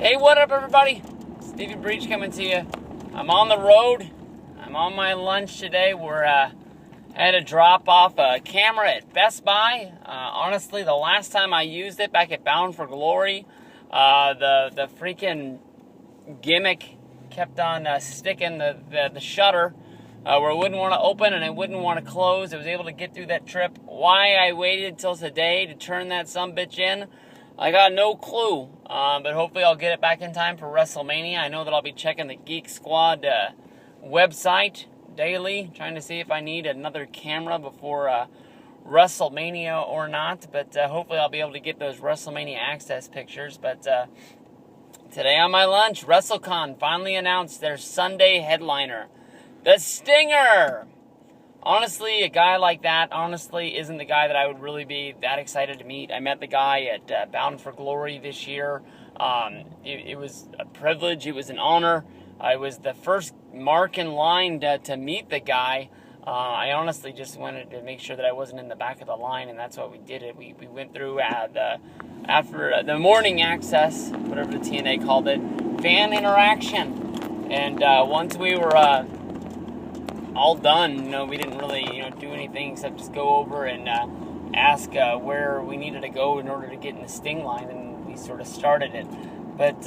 Hey, what up, everybody? Stevie Breach coming to you. I'm on the road. I'm on my lunch today. I had to drop off a camera at Best Buy. Honestly, the last time I used it back at Bound for Glory, the freaking gimmick kept on sticking the shutter where it wouldn't want to open and it wouldn't want to close. I was able to get through that trip. Why I waited till today to turn that sumbitch in, I got no clue, but hopefully I'll get it back in time for WrestleMania. I know that I'll be checking the Geek Squad website daily, trying to see if I need another camera before WrestleMania or not, but hopefully I'll be able to get those WrestleMania access pictures. But today on my lunch, Wrestlecon finally announced their Sunday headliner, The Stinger. Honestly, a guy like that, isn't the guy that I would really be that excited to meet. I met the guy at Bound for Glory this year. It was a privilege. It was an honor. I was the first mark in line to meet the guy. I honestly just wanted to make sure that I wasn't in the back of the line, and that's why we did it. We went through after the morning access, whatever the TNA called it, fan interaction. And once we were all done, we didn't really do anything except just go over and ask where we needed to go in order to get in the Sting line, and we sort of started it. But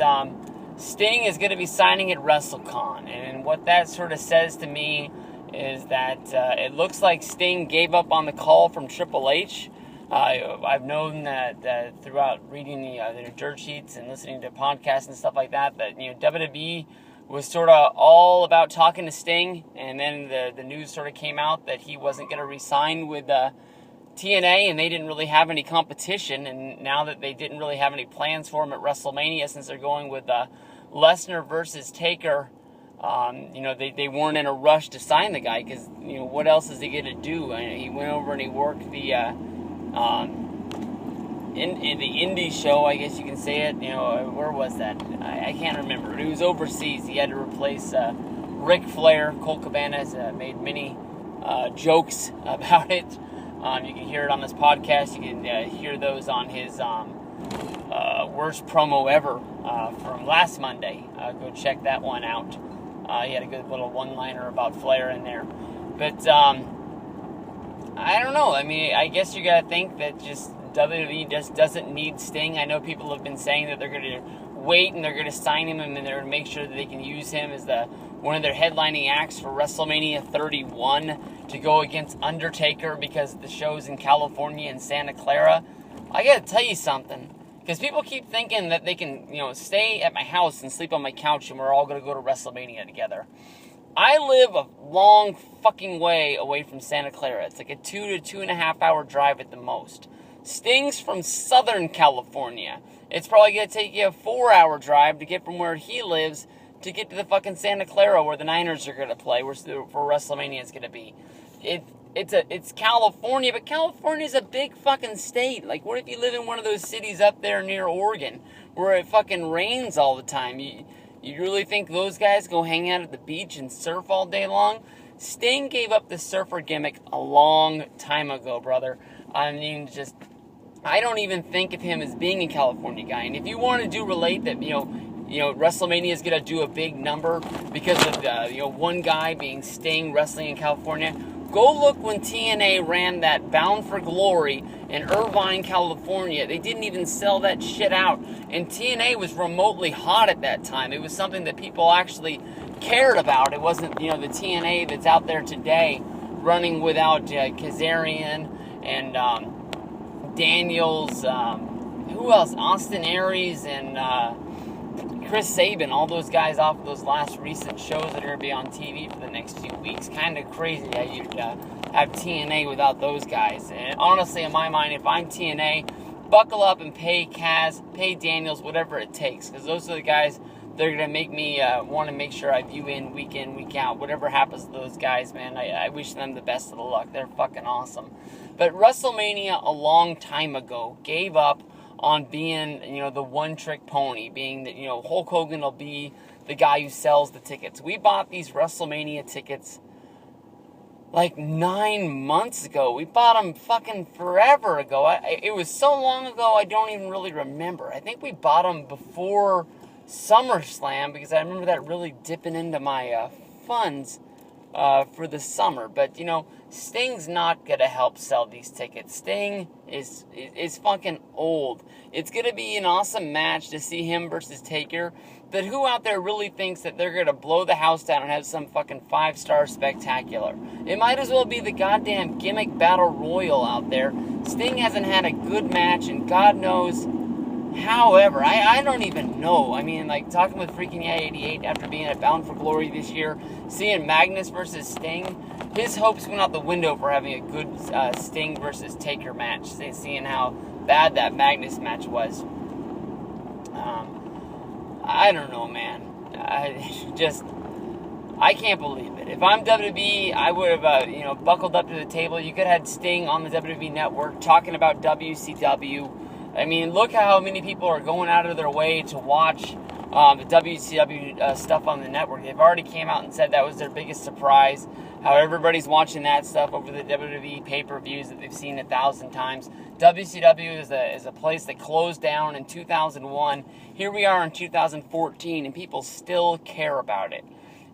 Sting is going to be signing at Wrestlecon, and what that sort of says to me is that it looks like Sting gave up on the call from Triple H. I've known that throughout reading the dirt sheets and listening to podcasts and stuff like that WWE was sort of all about talking to Sting, and then the news sort of came out that he wasn't going to re-sign with TNA, and they didn't really have any competition, and now that they didn't really have any plans for him at WrestleMania since they're going with Lesnar versus Taker, they weren't in a rush to sign the guy, because, what else is he going to do? He went over and he worked the in the indie show, I guess you can say it. Where was that? I can't remember. It was overseas. He had to replace Ric Flair. Colt Cabana has made many jokes about it. You can hear it on this podcast. You can hear those on his worst promo ever from last Monday. Go check that one out. He had a good little one-liner about Flair in there. But I don't know. I guess you got to think that just WWE just doesn't need Sting. I know people have been saying that they're going to wait and they're going to sign him and they're going to make sure that they can use him as one of their headlining acts for WrestleMania 31 to go against Undertaker because the show's in California and Santa Clara. I got to tell you something, because people keep thinking that they can, stay at my house and sleep on my couch and we're all going to go to WrestleMania together. I live a long fucking way away from Santa Clara. It's like a 2 to 2.5 hour drive at the most. Sting's from Southern California. It's probably going to take you a 4-hour drive to get from where he lives to get to the fucking Santa Clara where the Niners are going to play, where WrestleMania is going to be. It's California, but California's a big fucking state. Like, what if you live in one of those cities up there near Oregon where it fucking rains all the time? You really think those guys go hang out at the beach and surf all day long? Sting gave up the surfer gimmick a long time ago, brother. I don't even think of him as being a California guy. And if you want to relate that, WrestleMania is going to do a big number because of, one guy being Sting wrestling in California, go look when TNA ran that Bound for Glory in Irvine, California. They didn't even sell that shit out. And TNA was remotely hot at that time. It was something that people actually cared about. It wasn't, the TNA that's out there today running without Kazarian and Daniels, who else? Austin Aries and Chris Sabin, all those guys off of those last recent shows that are going to be on TV for the next few weeks. Kind of crazy that you'd have TNA without those guys. And honestly, in my mind, if I'm TNA, buckle up and pay Kaz, pay Daniels, whatever it takes. Because those are the guys that are going to make me want to make sure I view in, week out. Whatever happens to those guys, man, I wish them the best of the luck. They're fucking awesome. But WrestleMania a long time ago gave up on being, the one-trick pony, being that, Hulk Hogan will be the guy who sells the tickets. We bought these WrestleMania tickets like 9 months ago. We bought them fucking forever ago. It was so long ago, I don't even really remember. I think we bought them before SummerSlam, because I remember that really dipping into my funds for the summer. But, Sting's not going to help sell these tickets. Sting is fucking old. It's going to be an awesome match to see him versus Taker, but who out there really thinks that they're going to blow the house down and have some fucking 5-star spectacular? It might as well be the goddamn gimmick battle royal out there. Sting hasn't had a good match, and God knows. However, I don't even know. I mean, like, talking with Freaking Yeah 88 after being at Bound for Glory this year, seeing Magnus versus Sting, his hopes went out the window for having a good Sting versus Taker match, seeing how bad that Magnus match was. I don't know, man. I can't believe it. If I'm WWE, I would have, buckled up to the table. You could have had Sting on the WWE Network talking about WCW. I mean, look how many people are going out of their way to watch the WCW stuff on the network. They've already came out and said that was their biggest surprise. How everybody's watching that stuff over the WWE pay-per-views that they've seen 1,000 times. WCW is a place that closed down in 2001. Here we are in 2014, and people still care about it.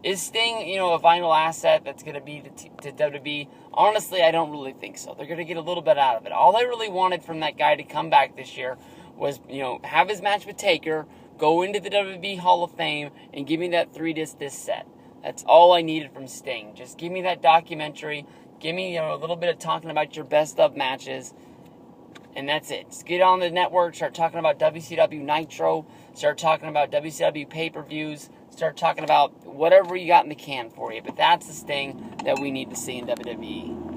Is Sting, a vital asset that's going to be to WWE? Honestly, I don't really think so. They're going to get a little bit out of it. All I really wanted from that guy to come back this year was, have his match with Taker, go into the WWE Hall of Fame, and give me that 3-disc set. That's all I needed from Sting. Just give me that documentary. Give me, a little bit of talking about your best of matches. And that's it. Just get on the network, start talking about WCW Nitro, start talking about WCW pay-per-views, start talking about whatever you got in the can for you. But that's the Sting that we need to see in WWE.